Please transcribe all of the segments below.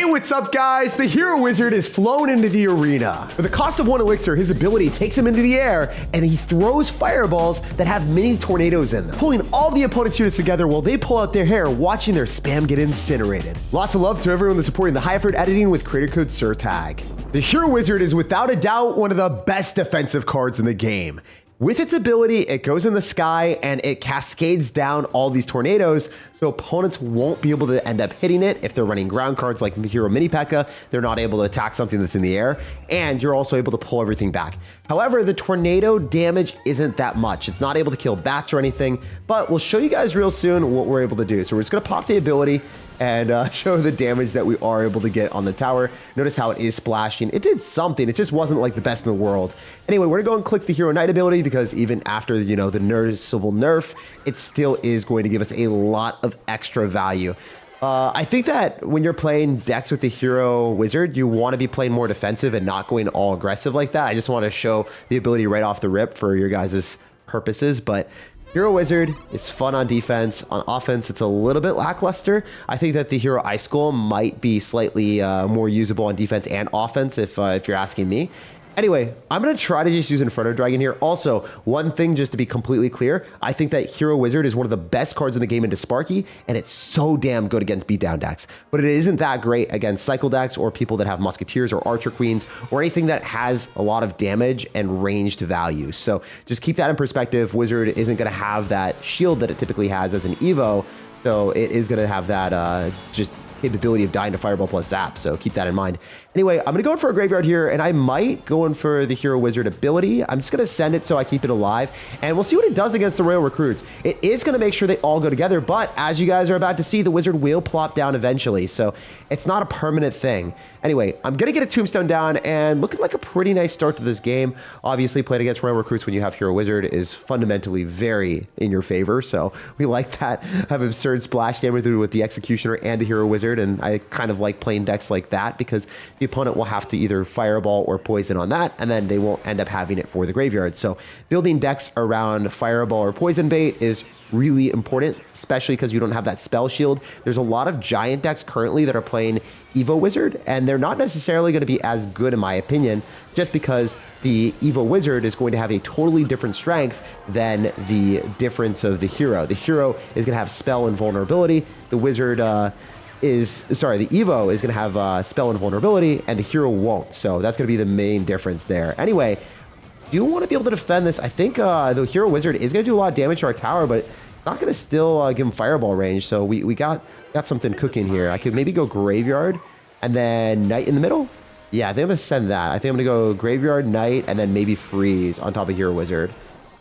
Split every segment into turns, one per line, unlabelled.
Hey, what's up, guys? The Hero Wizard is flown into the arena. For the cost of 1 elixir, his ability takes him into the air, and he throws fireballs that have mini tornadoes in them, pulling all the opponent's units together while they pull out their hair, watching their spam get incinerated. Lots of love to everyone that's supporting the high-effort editing with creator code SirTag. The Hero Wizard is without a doubt one of the best defensive cards in the game. With its ability, it goes in the sky and it cascades down all these tornadoes, so opponents won't be able to end up hitting it. If they're running ground cards like Hero Mini P.E.K.K.A., they're not able to attack something that's in the air, and you're also able to pull everything back. However, the tornado damage isn't that much. It's not able to kill bats or anything, but we'll show you guys real soon what we're able to do. So we're just gonna pop the ability and show the damage that we are able to get on the tower. Notice how it is splashing. It did something. It just wasn't like the best in the world. Anyway, we're gonna go and click the Hero Knight ability because even after, you know, the noticeable nerf, it still is going to give us a lot of extra value. I think that when you're playing decks with the Hero Wizard, you want to be playing more defensive and not going all aggressive like that. I just want to show the ability right off the rip for your guys' purposes, but Hero Wizard is fun on defense. On offense, it's a little bit lackluster. I think that the Hero Ice Golem might be slightly more usable on defense and offense if you're asking me. Anyway, I'm going to try to just use Inferno Dragon here. Also, one thing just to be completely clear, I think that Hero Wizard is one of the best cards in the game into Sparky, and it's so damn good against beatdown decks. But it isn't that great against cycle decks or people that have Musketeers or Archer Queens or anything that has a lot of damage and ranged value. So just keep that in perspective. Wizard isn't going to have that shield that it typically has as an Evo, so it is going to have that just capability of dying to Fireball plus Zap, so keep that in mind. Anyway, I'm gonna go in for a Graveyard here, and I might go in for the Hero Wizard ability. I'm just gonna send it so I keep it alive, and we'll see what it does against the Royal Recruits. It is gonna make sure they all go together, but as you guys are about to see, the Wizard will plop down eventually, so it's not a permanent thing. Anyway, I'm gonna get a Tombstone down, and looking like a pretty nice start to this game. Obviously, playing against Royal Recruits when you have Hero Wizard is fundamentally very in your favor, so we like that. Have absurd splash damage with the Executioner and the Hero Wizard, and I kind of like playing decks like that because the opponent will have to either Fireball or Poison on that, and then they won't end up having it for the graveyard. So building decks around Fireball or Poison bait is really important, especially because you don't have that spell shield. There's a lot of giant decks currently that are playing Evo Wizard, and they're not necessarily going to be as good in my opinion, just because the Evo Wizard is going to have a totally different strength than the difference of the Hero. The Hero is going to have spell and vulnerability. The Wizard the Evo is going to have spell and vulnerability, and the Hero won't. So that's going to be the main difference there. Anyway, you want to be able to defend this. I think the Hero Wizard is going to do a lot of damage to our tower, but not going to still give him Fireball range. So we got something cooking here. I could maybe go Graveyard and then Knight in the middle. Yeah, I think I'm going to send that. I think I'm going to go Graveyard, Knight, and then maybe Freeze on top of Hero Wizard.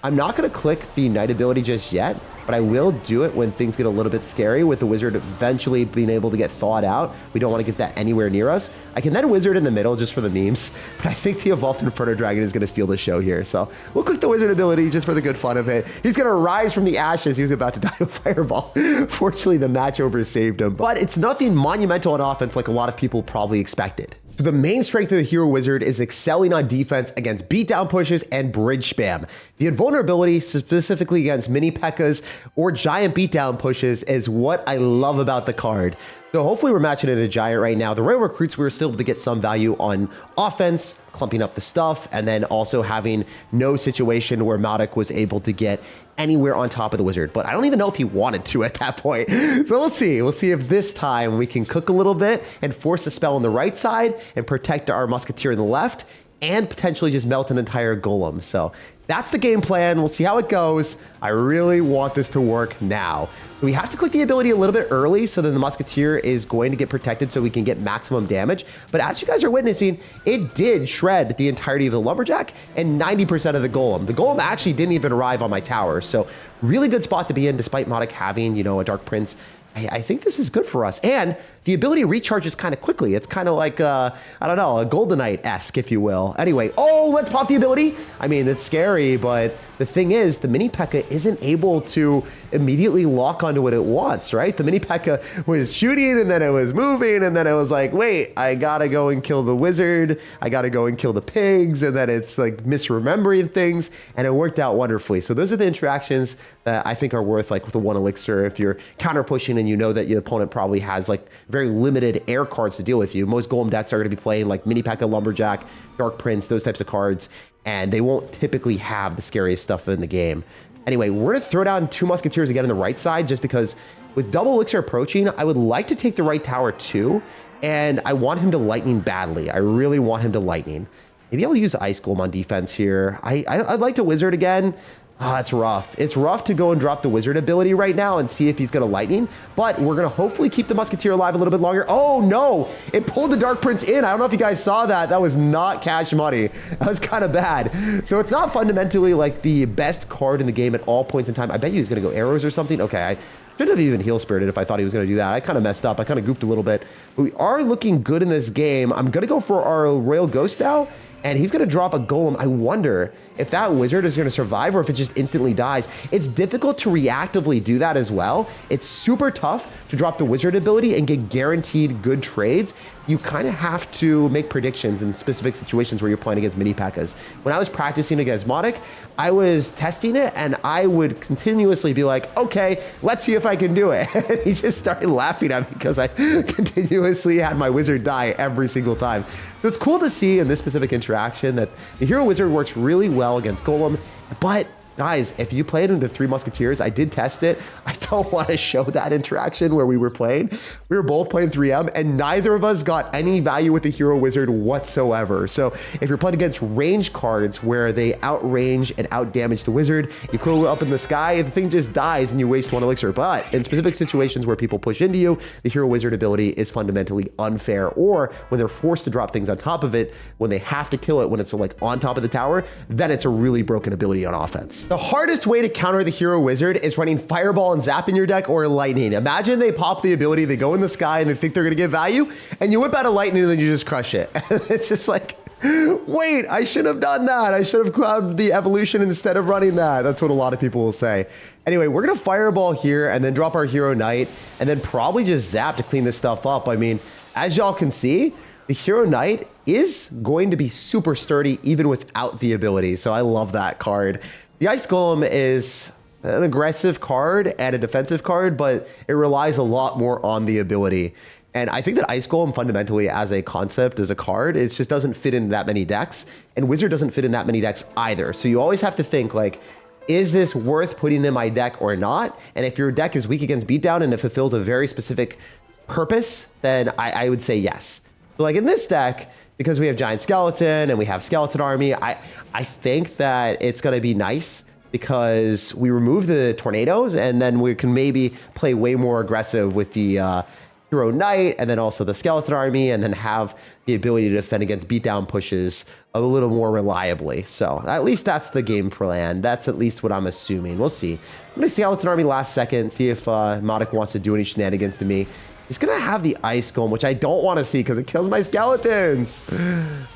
I'm not going to click the Knight ability just yet, but I will do it when things get a little bit scary with the Wizard eventually being able to get thawed out. We don't want to get that anywhere near us. I can then Wizard in the middle just for the memes, but I think the Evolved Inferno Dragon is going to steal the show here. So we'll click the Wizard ability just for the good fun of it. He's going to rise from the ashes. He was about to die to a Fireball. Fortunately, the match over saved him, but it's nothing monumental on offense like a lot of people probably expected. So the main strength of the Hero Wizard is excelling on defense against beatdown pushes and bridge spam. The invulnerability, specifically against mini P.E.K.K.A.s or giant beatdown pushes, is what I love about the card. So hopefully we're matching it a giant right now. The Royal Recruits, we were still able to get some value on offense, clumping up the stuff, and then also having no situation where Mautic was able to get anywhere on top of the Wizard. But I don't even know if he wanted to at that point. So we'll see. We'll see if this time we can cook a little bit and force a spell on the right side and protect our Musketeer on the left and potentially just melt an entire Golem. So that's the game plan. We'll see how it goes. I really want this to work now. So we have to click the ability a little bit early so then the Musketeer is going to get protected so we can get maximum damage. But as you guys are witnessing, it did shred the entirety of the Lumberjack and 90% of the Golem. The Golem actually didn't even arrive on my tower. So really good spot to be in despite Mautic having, you know, a Dark Prince. I think this is good for us. And the ability recharges kind of quickly. It's kind of like, I don't know, a Goldenite-esque, if you will. Anyway, oh, let's pop the ability. I mean, it's scary, but the thing is, the mini P.E.K.K.A. isn't able to immediately lock onto what it wants, right? The mini P.E.K.K.A was shooting and then it was moving and then it was like, wait, I gotta go and kill the wizard. I gotta go and kill the pigs. And then it's like misremembering things, and it worked out wonderfully. So those are the interactions that I think are worth like with the 1 elixir. If you're counter pushing and you know that your opponent probably has like very limited air cards to deal with you. Most Golem decks are going to be playing like mini P.E.K.K.A, Lumberjack, Dark Prince, those types of cards, and they won't typically have the scariest stuff in the game. Anyway, we're going to throw down 2 Musketeers again on the right side, just because with double elixir approaching, I would like to take the right tower too, and I want him to lightning badly. I really want him to lightning. Maybe I'll use Ice Golem on defense here. I'd like to wizard again. It's rough. It's rough to go and drop the wizard ability right now and see if he's going to lightning, but we're going to hopefully keep the Musketeer alive a little bit longer. Oh no, it pulled the Dark Prince in. I don't know if you guys saw that. That was not cash money. That was kind of bad. So it's not fundamentally like the best card in the game at all points in time. I bet you he's going to go arrows or something. Okay, I should have even heal spirited if I thought he was going to do that. I kind of messed up. I kind of goofed a little bit, but we are looking good in this game. I'm going to go for our Royal Ghost now, and he's going to drop a Golem. I wonder if that wizard is going to survive or if it just instantly dies. It's difficult to reactively do that as well. It's super tough to drop the wizard ability and get guaranteed good trades. You kind of have to make predictions in specific situations where you're playing against mini P.E.K.K.As. When I was practicing against Modic, I was testing it and I would continuously be like, okay, let's see if I can do it. And he just started laughing at me because I continuously had my wizard die every single time. So it's cool to see in this specific interaction that the hero wizard works really well against Golem, but guys, if you played into 3 Musketeers, I did test it. I don't want to show that interaction where we were playing. We were both playing 3M, and neither of us got any value with the Hero Wizard whatsoever. So if you're playing against range cards where they outrange and outdamage the wizard, you go up in the sky, the thing just dies and you waste 1 elixir. But in specific situations where people push into you, the Hero Wizard ability is fundamentally unfair. Or when they're forced to drop things on top of it, when they have to kill it, when it's like on top of the tower, then it's a really broken ability on offense. The hardest way to counter the Hero Wizard is running Fireball and Zap in your deck or Lightning. Imagine they pop the ability, they go in the sky and they think they're going to get value, and you whip out a Lightning and then you just crush it. It's just like, wait, I should have done that. I should have grabbed the evolution instead of running that. That's what a lot of people will say. Anyway, we're going to Fireball here and then drop our Hero Knight and then probably just Zap to clean this stuff up. I mean, as y'all can see, the Hero Knight is going to be super sturdy even without the ability. So I love that card. The Ice Golem is an aggressive card and a defensive card, but it relies a lot more on the ability. And I think that Ice Golem fundamentally as a concept, as a card, it just doesn't fit in that many decks. And Wizard doesn't fit in that many decks either. So you always have to think like, is this worth putting in my deck or not? And if your deck is weak against beatdown and it fulfills a very specific purpose, then I would say yes. So like in this deck, because we have Giant Skeleton and we have Skeleton Army, I think that it's going to be nice because we remove the tornadoes and then we can maybe play way more aggressive with the Hero Knight and then also the Skeleton Army and then have the ability to defend against beatdown pushes a little more reliably. So at least that's the game plan. That's at least what I'm assuming. We'll see. I'm going to Skeleton Army last second, see if Modic wants to do any shenanigans to me. He's going to have the Ice Golem, which I don't want to see because it kills my skeletons.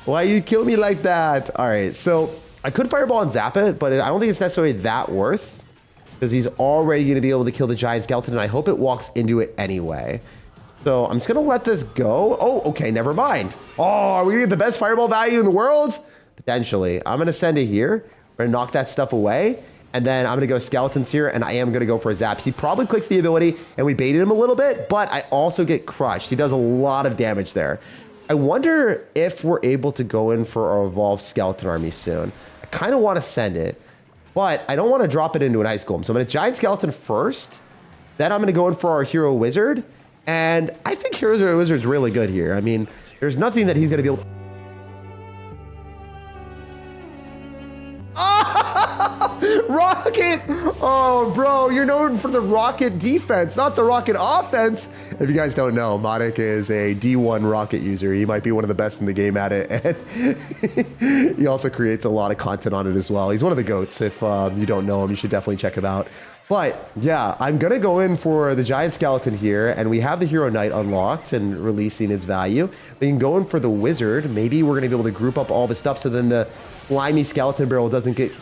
Why you kill me like that? All right, so I could Fireball and Zap it, but I don't think it's necessarily that worth because he's already going to be able to kill the Giant Skeleton, and I hope it walks into it anyway. So I'm just going to let this go. Oh, okay, never mind. Oh, are we going to get the best Fireball value in the world? Potentially. I'm going to send it here. We're going to knock that stuff away. And then I'm going to go Skeletons here, and I am going to go for a Zap. He probably clicks the ability, and we baited him a little bit, but I also get crushed. He does a lot of damage there. I wonder if we're able to go in for our Evolved Skeleton Army soon. I kind of want to send it, but I don't want to drop it into an Ice Golem. So I'm going to Giant Skeleton first. Then I'm going to go in for our Hero Wizard. And I think Hero Wizard's really good here. I mean, there's nothing that he's going to be able to... Rocket! Oh, bro, you're known for the rocket defense, not the rocket offense. If you guys don't know, Modic is a D1 rocket user. He might be one of the best in the game at it. And he also creates a lot of content on it as well. He's one of the GOATs. If you don't know him, you should definitely check him out. But yeah, I'm going to go in for the Giant Skeleton here, and we have the Hero Knight unlocked and releasing its value. We can go in for the Wizard. Maybe we're going to be able to group up all the stuff so then the slimy Skeleton Barrel doesn't get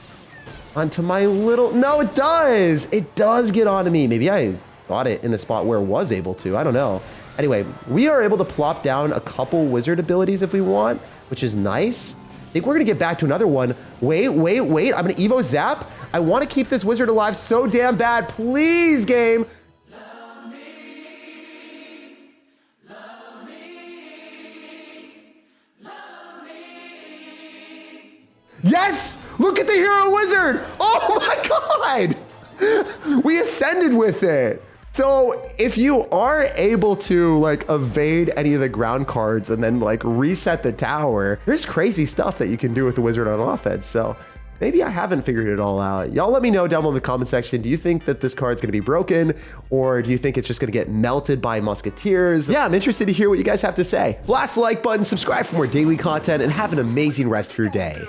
onto my little, no, it does. It does get onto me. Maybe I got it in a spot where it was able to, I don't know. Anyway, we are able to plop down a couple wizard abilities if we want, which is nice. I think we're gonna get back to another one. Wait. I'm gonna Evo Zap. I wanna keep this wizard alive so damn bad. Please, game. Love me. Love me. Love me. Yes! Look at the hero wizard! Oh my God! We ascended with it. So if you are able to like evade any of the ground cards and then like reset the tower, there's crazy stuff that you can do with the wizard on offense. So maybe I haven't figured it all out. Y'all let me know down below in the comment section. Do you think that this card's gonna be broken, or do you think it's just gonna get melted by musketeers? Yeah, I'm interested to hear what you guys have to say. Blast the like button, subscribe for more daily content, and have an amazing rest of your day.